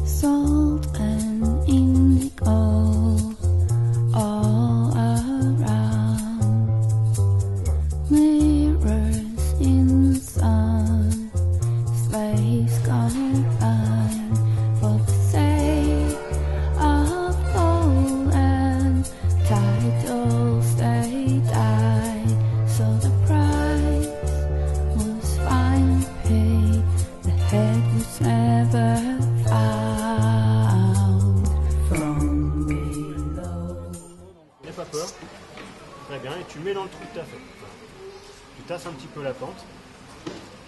Salt and indigo all around, mirrors in the sun, slaves gone blind for the sake of gold, and titles they died, so the price was finally paid, the head was never found from below. N'aie pas peur, très bien, et tu mets dans le trou de ta feuille. Tu tasses un petit peu la pente.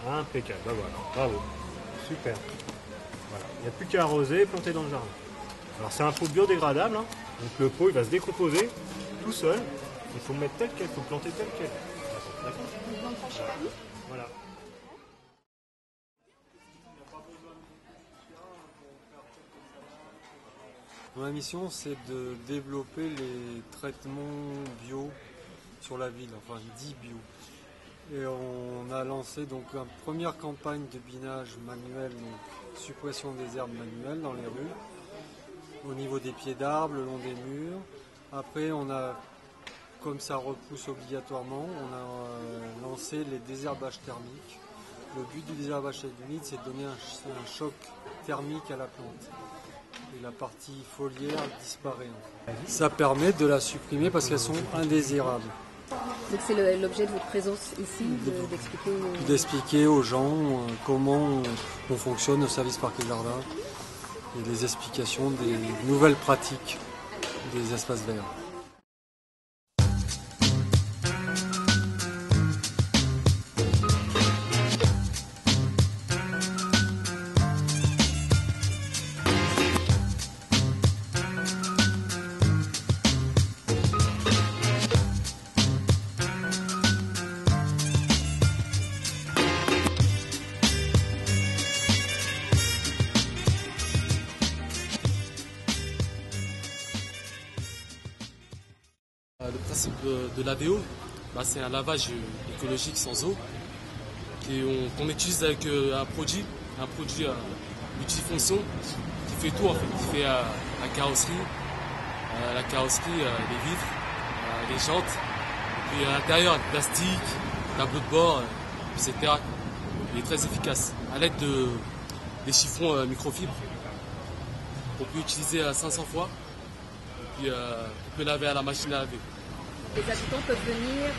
Impeccable, bah voilà, bravo, super. Voilà, il n'y a plus qu'à arroser et planter dans le jardin. Alors c'est un pot biodégradable, hein. Donc le pot il va se décomposer tout seul. Il faut le mettre tel quel, il faut le planter tel quel. D'accord. Voilà. Ma mission, c'est de développer les traitements bio sur la ville, enfin dits bio. Et on a lancé donc une première campagne de binage manuel, donc suppression des herbes manuelles dans les rues, au niveau des pieds d'arbres, le long des murs. Après, on a, comme ça repousse obligatoirement, on a lancé les désherbages thermiques. Le but du désherbage humide, c'est de donner un choc thermique à la plante. Et la partie foliaire disparaît. Ça permet de la supprimer parce qu'elles sont indésirables. Donc c'est l'objet de votre présence ici, d'expliquer aux gens comment on fonctionne au service Parc et Jardin et les explications des nouvelles pratiques des espaces verts. Le principe de l'AVO, c'est un lavage écologique sans eau qu'on utilise avec un produit multifonction qui fait tout en fait, qui fait la carrosserie, les vitres, les jantes, et puis à l'intérieur le plastique, tableau de bord, etc. Il est très efficace. À l'aide des chiffons microfibres qu'on peut utiliser à 500 fois. Et puis on peut laver à la machine à laver. Les habitants peuvent venir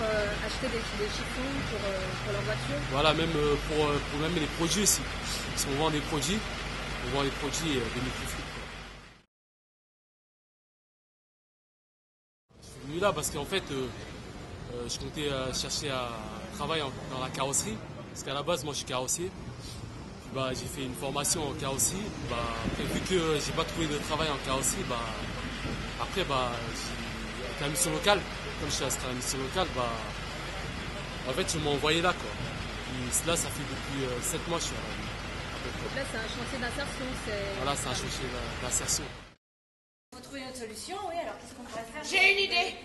acheter des chiffons pour leur voiture. Voilà, même pour même les produits aussi. Parce qu'on vend des produits, des microfibres. Je suis venu là parce qu'en fait, je comptais chercher un travail dans la carrosserie. Parce qu'à la base, moi je suis carrossier. Puis, j'ai fait une formation en carrosserie. Après, vu que j'ai pas trouvé de travail en carrosserie, après, avec la mission locale, comme je suis inscrit à la mission locale, en fait, je m'ai envoyé là, quoi. Puis là, ça fait depuis 7 mois que je suis là. Donc là, c'est un chantier d'insertion. Voilà, c'est un chantier d'insertion. Il faut trouver une autre solution, oui, alors qu'est-ce qu'on pourrait faire? J'ai une idée.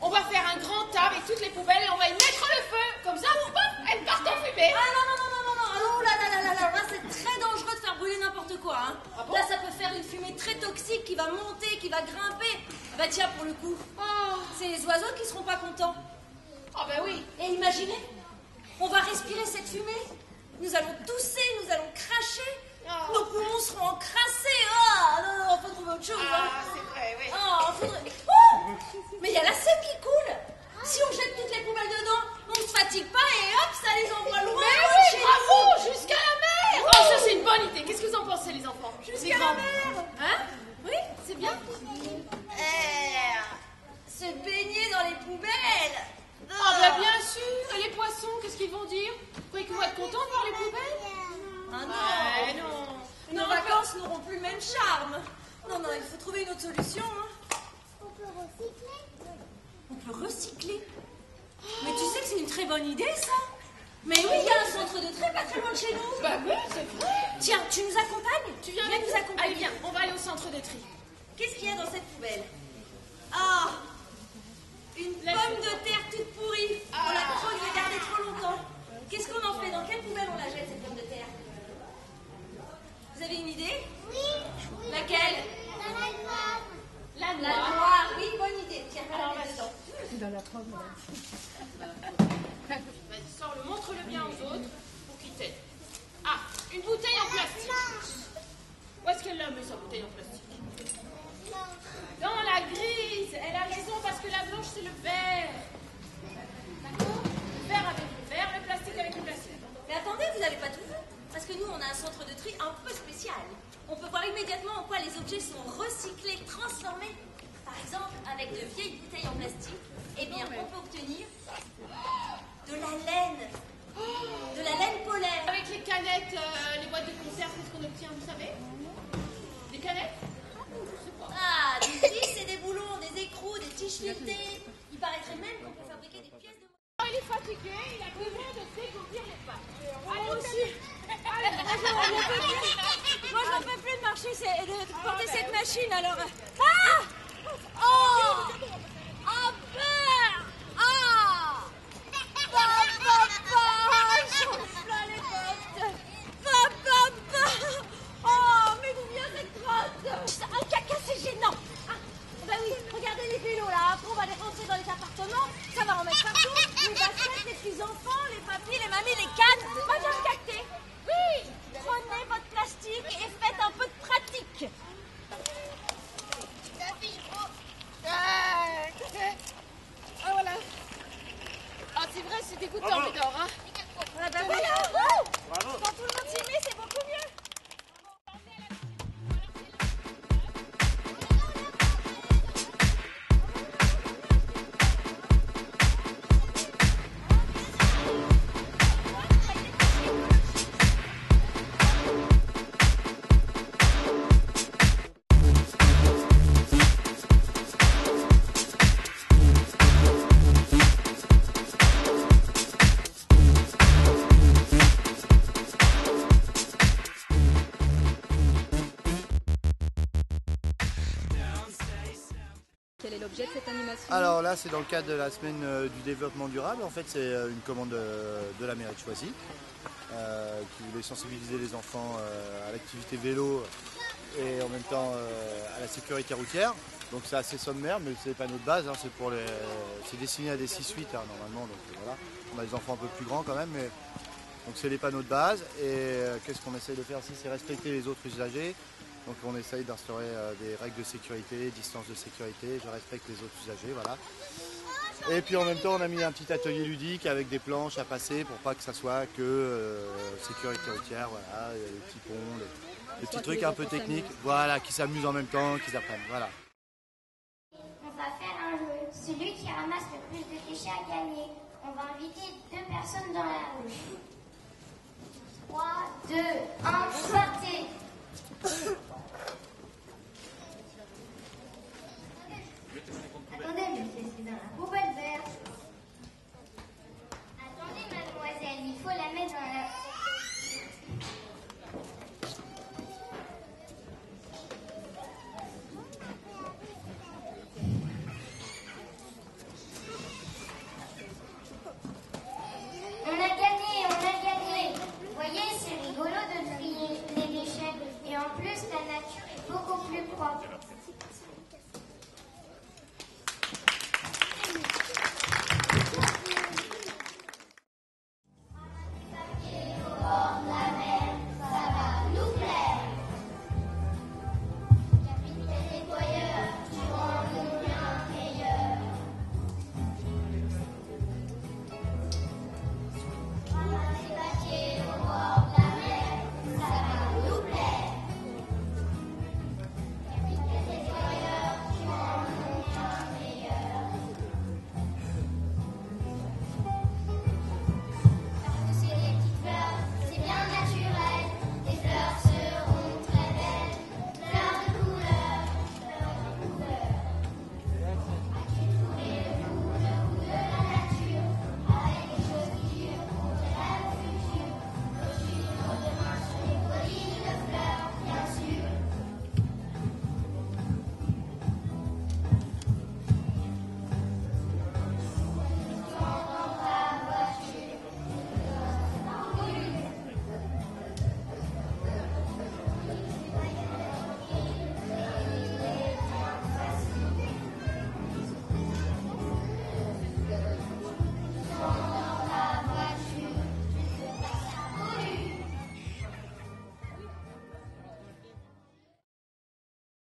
On va faire un grand tas avec toutes les poubelles et on va y mettre le feu. Comme ça, elles partent en fumée. Ah non, oh là, c'est très dangereux de faire brûler n'importe quoi. Hein. Ah bon? Là, ça peut faire une fumée très toxique qui va monter, qui va grimper. Bah tiens, pour le coup, c'est les oiseaux qui seront pas contents. Ah ben oui. Et imaginez, on va respirer cette fumée. Nous allons tousser, nous allons cracher. Nos poumons seront encrassés. Non, faut trouver autre chose. C'est vrai, oui. Mais il y a la Seine qui coule. Si on jette toutes les poubelles dedans, on ne se fatigue pas et hop, ça les envoie loin. Mais oui, bravo, jusqu'à la mer. Oh, ça c'est une bonne idée. Qu'est-ce que vous en pensez, les enfants? Jusqu'à la mer. Hein? Oui, c'est bien. Se baigner dans les poubelles. Ah ben bien sûr. Et les poissons, qu'est-ce qu'ils vont dire? Vous croyez qu'ils vont être contents de voir les poubelles? Ah non. Non. Nos vacances n'auront plus le même charme. Non, il faut trouver une autre solution. Hein. On peut recycler. On peut recycler. Mais tu sais que c'est une très bonne idée, ça. Mais oui, il y a un centre de tri pas très loin de chez nous. Bah oui, c'est vrai. Tiens, tu nous accompagnes? Tu viens nous accompagner. Allez, viens, on va aller au centre de tri. Qu'est-ce qu'il y a dans cette poubelle? Ah, une pomme de terre toute pourrie. On l'a trop gardée trop longtemps. sa bouteille en plastique. Non, la grise, elle a raison parce que la blanche, c'est le vert. D'accord? Le vert avec le vert, le plastique avec le plastique. Mais attendez, vous n'avez pas tout vu. Parce que nous, on a un centre de tri un peu spécial. On peut voir immédiatement en quoi les objets sont recyclés, transformés. Par exemple, avec de vieilles bouteilles en plastique, eh bien, on peut obtenir de la laine. De la laine polaire. Avec les canettes, les boîtes de conserve, qu'est-ce qu'on obtient, vous savez? Des canettes? Ah, des vis et des boulons, des écrous, des tiges filetées. Il paraîtrait même qu'on peut fabriquer des pièces de... Oh, il est fatigué, il a besoin de dégourdir les pattes. Allez aussi. Allez, moi, je n'en peux plus de marcher et de porter cette machine, alors... Ah! Oh! Ah, peur! Ah! J'en plein les bottes. Oh, mais d'où vient cette crotte? Un caca, c'est gênant. Ah, bah oui, regardez les vélos là. Après, on va les rentrer dans les appartements. Ça va en mettre partout. Les baskets, les petits-enfants, les papis, les mamies, les cannes. Madame Cacté. Oui, prenez votre plastique et faites un peu de pratique. Ah, voilà. Ah, c'est vrai, c'est dégoûtant, Médor, hein. Ah, bah voilà. Bravo. Quand tout le monde s'y met, c'est beaucoup mieux. Quel est l'objet de cette animation? Alors là, c'est dans le cadre de la semaine du développement durable. En fait, c'est une commande de la mairie de Choisy qui voulait sensibiliser les enfants à l'activité vélo et en même temps à la sécurité routière. Donc c'est assez sommaire, mais c'est pas notre base. Hein, c'est destiné à des 6-8 hein, normalement. Donc voilà, on a des enfants un peu plus grands quand même, mais donc c'est les panneaux de base. Et qu'est-ce qu'on essaye de faire ici? C'est respecter les autres usagers. Donc on essaye d'instaurer des règles de sécurité, distance de sécurité, je respecte les autres usagers, voilà. Et puis en même temps on a mis un petit atelier ludique avec des planches à passer pour pas que ça soit que sécurité routière, voilà, les petits ponts, les petits trucs un peu techniques, voilà, qui s'amusent en même temps, qui apprennent, voilà. On va faire un jeu. Celui qui ramasse le plus de déchets a gagné. On va inviter 2 personnes dans la rue. 3, 2, 1, partez! Attendez, monsieur, c'est dans la poubelle verte. Attendez, mademoiselle, il faut la mettre dans la... On a gagné, on a gagné. Vous voyez, c'est rigolo de trier les déchets. Et en plus, la nature est beaucoup plus propre.